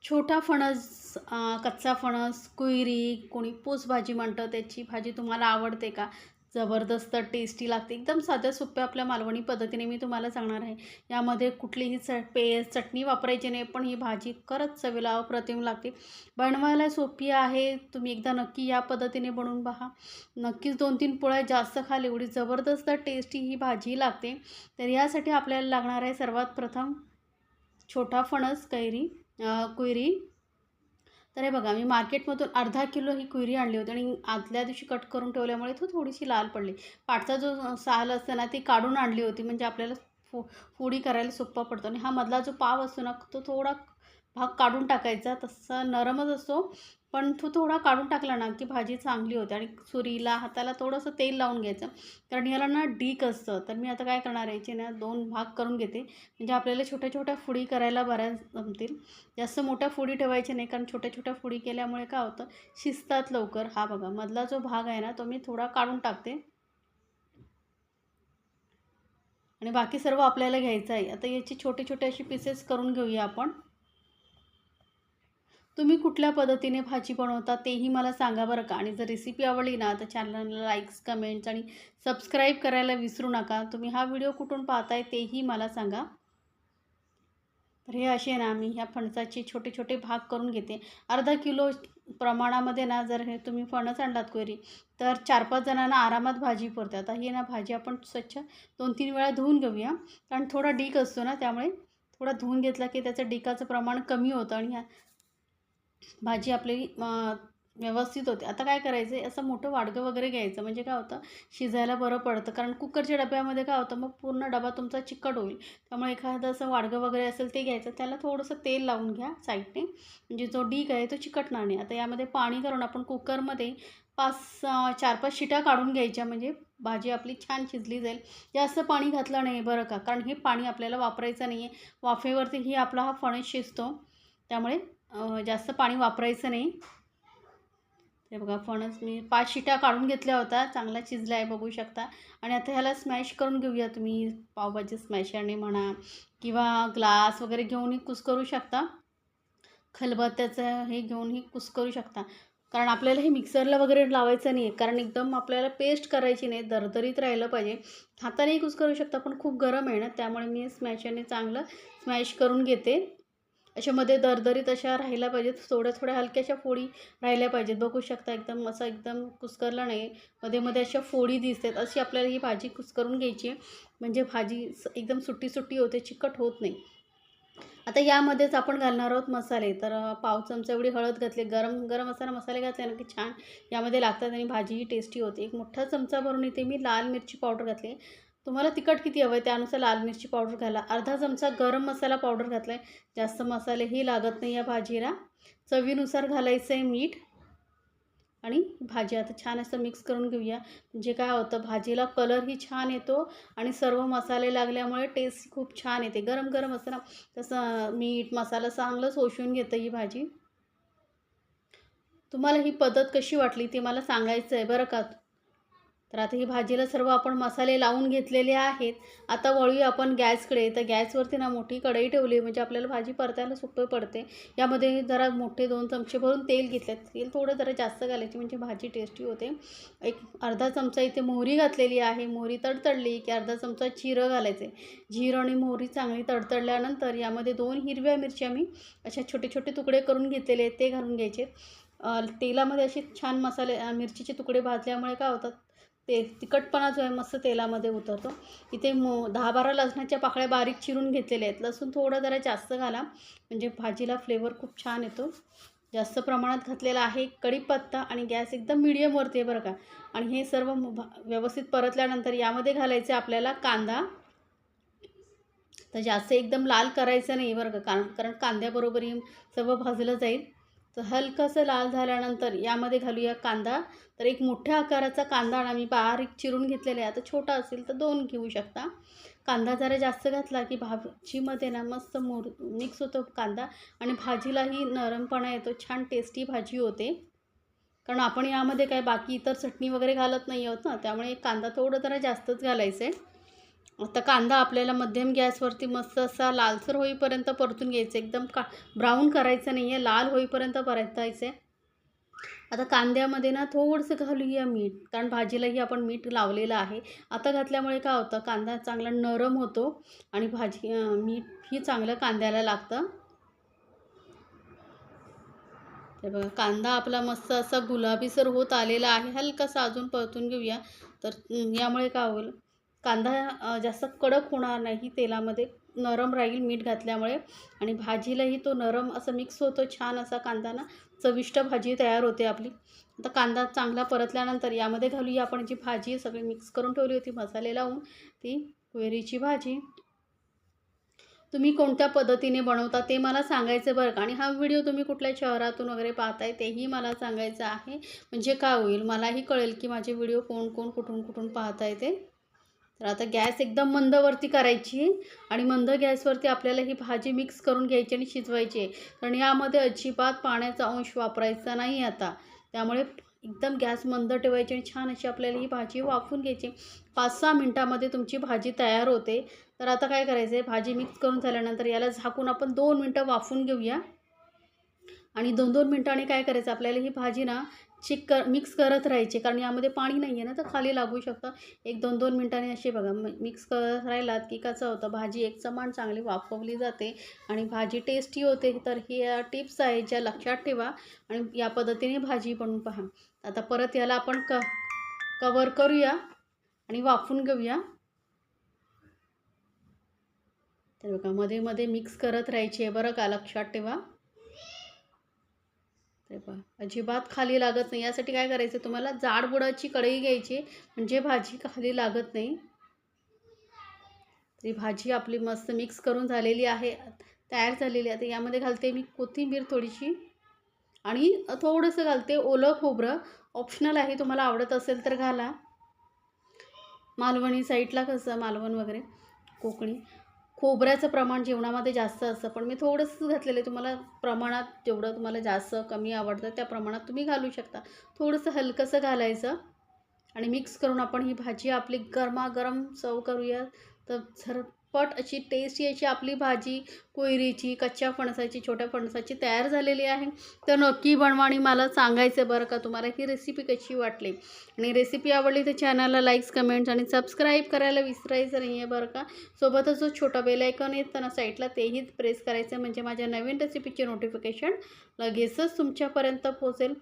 छोटा फणस, कच्चा फणस, कुयरी, कोणी पूस भाजी म्हणतं, त्याची भाजी तुम्हाला आवडते का? जबरदस्त टेस्टी लागते. एकदम साध्या सोप्या आपल्या मालवणी पद्धतीने मी तुम्हाला सांगणार आहे. यामध्ये कुठलीही चटणी वापरायची नाही, पण ही भाजी खरंच चवीला अप्रतिम लागते. बनवायला सोपी आहे. तुम्ही एकदा नक्की या पद्धतीने बनवून पहा. नक्कीच 2-3 पोळ्या जास्त खाल एवढी जबरदस्त टेस्टी ही भाजी लागते. तर यासाठी आपल्याला लागणार आहे सर्वात प्रथम छोटा फणस, कुयरी. तर हे बघा, मी मार्केटमधून अर्धा किलो ही कुयरी आणली होती आणि आदल्या दिवशी कट करून ठेवल्यामुळे थोडीशी लाल पडली. पाठचा जो साल असतो ना, ती काढून आणली होती, म्हणजे आपल्याला फोडी करायला सोपा पडतो. आणि हा मधला जो पाव असतो ना, तो थोडा भाग काढून टाकायचा. तसा नरमच असतो, पण तो थोडा काढून टाकला ना, की भाजी चांगली होते. आणि सुरीला, हाताला थोडंसं तेल लावून घ्यायचं, कारण याला ना डीक असतं. तर मी आता काय करणार आहे, याचे ना 2 भाग करून घेते, म्हणजे आपल्याला छोट्या-छोट्या फोडी करायला बऱ्याच जमतील. जास्त मोठ्या फोडी ठेवायच्या नाही, कारण छोट्या-छोट्या फोडी केल्यामुळे काय होतं, शिजतात लवकर. हा बघा, मधला जो भाग आहे ना, तो मी थोडा काढून टाकते आणि बाकी सर्व आपल्याला घ्यायचं आहे. आता याची छोटे-छोटे असे पीसेस करून घेऊया आपण. तुम्ही कुठल्या पद्धतीने भाजी बनवता तेही मला सांगा बरं का. आणि जर रेसिपी आवडली ना, तर चॅनलला लाईक्स, कमेंट्स आणि सबस्क्राईब करायला विसरू नका. तुम्ही हा व्हिडिओ कुठून पाहताय तेही मला सांगा. तर हे असे ना, मी ह्या फणसाचे छोटे छोटे भाग करून घेते. अर्धा किलो प्रमाणामध्ये ना, जर हे तुम्ही फणस आणलात कुयरी, तर 4-5 जणांना आरामात भाजी पुरते. आता ही ना भाजी आपण स्वच्छ 2-3 वेळा धुवून घेऊया, कारण थोडा डीक असतो ना, त्यामुळे थोडा धुवून घेतला की त्याचं डिकाचं प्रमाण कमी होतं आणि भाजी आपली व्यवस्थित होते. आता काय करायचं आहे, असं मोठं वाडगं वगैरे घ्यायचं, म्हणजे काय होतं, शिजायला बरं पडतं. कारण कुकरच्या डब्यामध्ये काय होतं, मग पूर्ण डबा तुमचा चिकट होईल. त्यामुळे एखादं असं वाडगं वगैरे असेल ते घ्यायचं. त्याला थोडंसं तेल लावून घ्या साईडने, म्हणजे जो डीक आहे तो चिकटणार नाही. आता यामध्ये पाणी करून आपण कुकरमध्ये 4-5 शिट्या काढून घ्यायच्या, म्हणजे भाजी आपली छान शिजली जाईल. जास्त पाणी घातलं नाही बरं का, कारण हे पाणी आपल्याला वापरायचं नाही आहे. वाफेवरती ही आपला हा फणस शिजतो, त्यामुळे जास्त पाणी वापरायचं नाही. हे बघा, फणस मी 5 शिट्या काढून घेतल्या होत्या. चांगला शिजला आहे, बघू शकता. आणि आता ह्याला स्मॅश करून घेऊया. तुम्ही पावभाजी स्मॅशरने म्हणा, किंवा ग्लास वगैरे घेऊनही कुस्करू शकता. खलबत्त्याचं हे घेऊनही कुस्करू शकता. कारण आपल्याला हे मिक्सरला वगैरे लावायचं नाही आहे, कारण एकदम आपल्याला पेस्ट करायची नाही, दरदरीत राहिलं पाहिजे. हातानेही कुस्करू शकता, पण खूप गरम आहे ना, त्यामुळे मी स्मॅशरने चांगलं स्मॅश करून घेते. अशामध्ये दरदरीत अशा राहिल्या पाहिजेत, थोड्या-थोड्या हलक्याशा फोडी राहिल्या पाहिजेत. बघू शकता, एकदम असं एकदम कुस्करला नाही, मध्ये-मध्ये अशा फोडी दिसतात. अशी आपल्याला ही भाजी कुस्करून घ्यायची आहे, म्हणजे भाजी एकदम सुट्टी-सुट्टी होते, चिकट होत नाही. आता यामध्येच आपण घालणार आहोत मसाले. तर पाव चमचा एवढी हळद घातली. गरम गरम असताना मसाले घातले ना, की छान यामध्ये लागतात आणि भाजीही टेस्टी होते. एक मोठा चमचा भरून इथे मी लाल मिरची पावडर घातली. तुम्हाला तिखट किती हवं आहे त्यानुसार लाल मिरची पावडर घाला. अर्धा चमचा गरम मसाला पावडर घातला आहे. जास्त मसालेही लागत नाही या भाजीला. चवीनुसार घालायचं आहे मीठ. आणि भाजी आता छान असं मिक्स करून घेऊया, म्हणजे काय होतं, भाजीला कलरही छान येतो आणि सर्व मसाले लागल्यामुळे टेस्ट खूप छान येते. गरम गरम असतं ना, तसं मीठ मसाला चांगलं शोषून घेतं ही भाजी. तुम्हाला ही पद्धत कशी वाटली ते मला सांगायचं आहे बरं का. तर आता ही भाजीला सर्व आपण मसाले लावून घेतलेले आहेत. आता वळूया आपण गॅसकडे. तर गॅसवरती ना मोठी कढई ठेवली, म्हणजे आपल्याला भाजी परतायला सोपे पडते. यामध्ये जरा मोठे 2 चमचे भरून तेल घेतले. तेल थोडं जरा जास्त घालायचे, म्हणजे भाजी टेस्टी होते. एक अर्धा चमचा इथे मोहरी घातलेली आहे. मोहरी तडतडली की अर्धा चमचा जिरं घालायचे. जिरं आणि मोहरी चांगली तडतडल्यानंतर यामध्ये 2 हिरव्या मिरच्या मी अशा छोटे छोटे तुकडे करून घेतलेले आहेत, ते घालून घ्यायचे. तेलामध्ये असे छान मसाले मिरचीचे तुकडे भाजल्यामुळे काय होतात, ते तिखटपणा जो आहे मस्त तेलामध्ये उतरतो. इथे 10-12 लसणाच्या पाकळ्या बारीक चिरून घेतलेल्या आहेत. लसूण थोडं जरा जास्त घाला, म्हणजे भाजीला फ्लेवर खूप छान येतो. जास्त प्रमाणात घातलेला आहे. कढीपत्ता आणि गॅस एकदम मीडियमवरती आहे बरं का. आणि हे सर्व व्यवस्थित परतल्यानंतर यामध्ये घालायचे आपल्याला कांदा. तर जास्त एकदम लाल करायचं नाही बरं का, कारण कांद्याबरोबर ही सर्व भाजलं जाईल. तर हलकंसं लाल झाल्यानंतर यामध्ये घालूया कांदा. तर एक मोठ्या आकाराचा कांदा ना मी बारीक चिरून घेतलेला आहे. आता छोटा असेल तर 2 घेऊ शकता. कांदा जरा जास्त घातला की भाजीमध्ये ना मस्त मिक्स होतो कांदा आणि भाजीलाही नरमपणा येतो, छान टेस्टी भाजी होते. कारण आपण यामध्ये काय बाकी इतर चटणी वगैरे घालत नाही आहोत ना, त्यामुळे कांदा थोडं जरा जास्तच घालायचं आहे. आता कांदा आपल्याला मध्यम गॅसवरती मस्त असा लालसर होईपर्यंत परतून घ्यायचं, एकदम ब्राऊन करायचं नाही आहे, लाल होईपर्यंत परतायचं आहे. आता कांद्यामध्ये ना थोडंसं घालूया मीठ, कारण भाजीलाही आपण मीठ लावलेलं आहे. आता घातल्यामुळे काय होतं, कांदा चांगला नरम होतो आणि मीठही चांगलं कांद्याला लागतं. हे बघा कांदा आपला मस्त असा गुलाबीसर होत आलेला आहे. हलकासा अजून परतून घेऊया. तर यामुळे काय होईल, कांदा जास्त कडक होणार नाही, तेलामध्ये नरम राहील मीठ घातल्यामुळे आणि भाजीलाही तो नरम असं मिक्स होतो. छान असा कांदा ना चविष्ट भाजी तयार होते आपली. आता कांदा चांगला परतल्यानंतर यामध्ये घालूया आपण जी भाजी सगळी मिक्स करून ठेवली होती मसाले लावून, ती कोयरीची भाजी. तुम्ही कोणत्या पद्धतीने बनवता ते मला सांगायचं बरं का. आणि हा व्हिडिओ तुम्ही कुठल्या शहरातून वगैरे पाहताय तेही मला सांगायचं आहे. म्हणजे काय होईल, मलाही कळेल की माझे व्हिडिओ कोण कोण कुठून कुठून पाहताय ते. तर आता गॅस एकदम मंदवरती करायची आणि मंद गॅसवरती आपल्याला ही भाजी मिक्स करून घ्यायची आणि शिजवायची आहे. कारण यामध्ये अजिबात पाण्याचा अंश वापरायचा नाही आता. त्यामुळे एकदम गॅस मंद ठेवायची आणि छान अशी आपल्याला ही भाजी वाफवून घ्यायची. 5-6 मिनटामध्ये तुमची भाजी तयार होते. तर आता काय करायचं आहे, भाजी मिक्स करून झाल्यानंतर याला झाकून आपण 2 मिनटं वाफवून घेऊया. आणि 2-2 मिनटांनी काय करायचं, आपल्याला ही भाजी ना मिक्स करत राहायची, कारण यामध्ये पाणी नाही आहे ना, तर खाली लागू शकतं. 1-2 मिनटांनी अशी बघा मिक्स करत राहिलात की कसं होतं, भाजी एकसमान चांगली वाफवली जाते आणि भाजी टेस्टी होते. तर ही टिप्स आहेत ज्या लक्षात ठेवा आणि या पद्धतीने भाजी बनवून पहा. आता परत याला आपण कवर करूया आणि वाफवून घेऊया. तर बघा मध्ये मध्ये मिक्स करत राहायची आहे बरं का, लक्षात ठेवा. ते पहा अजिबात खाली लागत नाही. यासाठी काय करायचं, तुम्हाला जाड बुडाची कढई घ्यायची, म्हणजे भाजी खाली लागत नाही. ती भाजी आपली मस्त मिक्स करून झालेली आहे, तयार झालेली आहे. आता यामध्ये घालते मी कोथिंबीर थोडीशी आणि थोडंसं घालते ओलं खोबरं. ऑप्शनल आहे, तुम्हाला आवडत असेल तर घाला. मालवणी साईडला कसं, मालवण वगैरे कोकणी खोबऱ्याचं प्रमाण जेवणामध्ये जास्त असतं, पण मी थोडंसं घातलेलं आहे. तुम्हाला प्रमाणात जेवढं तुम्हाला जास्त कमी आवडतं त्या प्रमाणात तुम्ही घालू शकता. थोडंसं हलकंसं घालायचं आणि मिक्स करून आपण ही भाजी आपली गरमागरम सर्व करूया. तर झटपट अशी टेस्टी अशी आपली भाजी कोयरीची, कच्च्या फणसाची, छोट्या फणसाची तयार झालेली आहे. तर नक्की बनवा आणि मला सांगायचं बरं का, तुम्हाला ही रेसिपी कशी वाटली. आणि रेसिपी आवडली तर चॅनलला लाईक्स, कमेंट्स आणि सबस्क्राईब करायला विसरायचं नाही आहे बरं का. सोबतच जो छोटा बेल आयकॉन येतं ना साईडला, तेही प्रेस करायचं, म्हणजे माझ्या नवीन रेसिपीचे नोटिफिकेशन लगेचच तुमच्यापर्यंत पोहोचेल.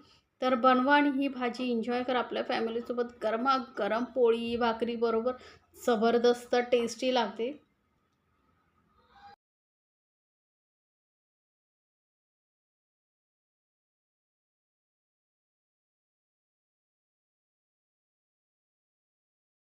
तर बनवा आणि ही भाजी एन्जॉय करा आपल्या फॅमिलीसोबत. गरमागरम पोळी भाकरी बरोबर जबरदस्त टेस्टी लागते.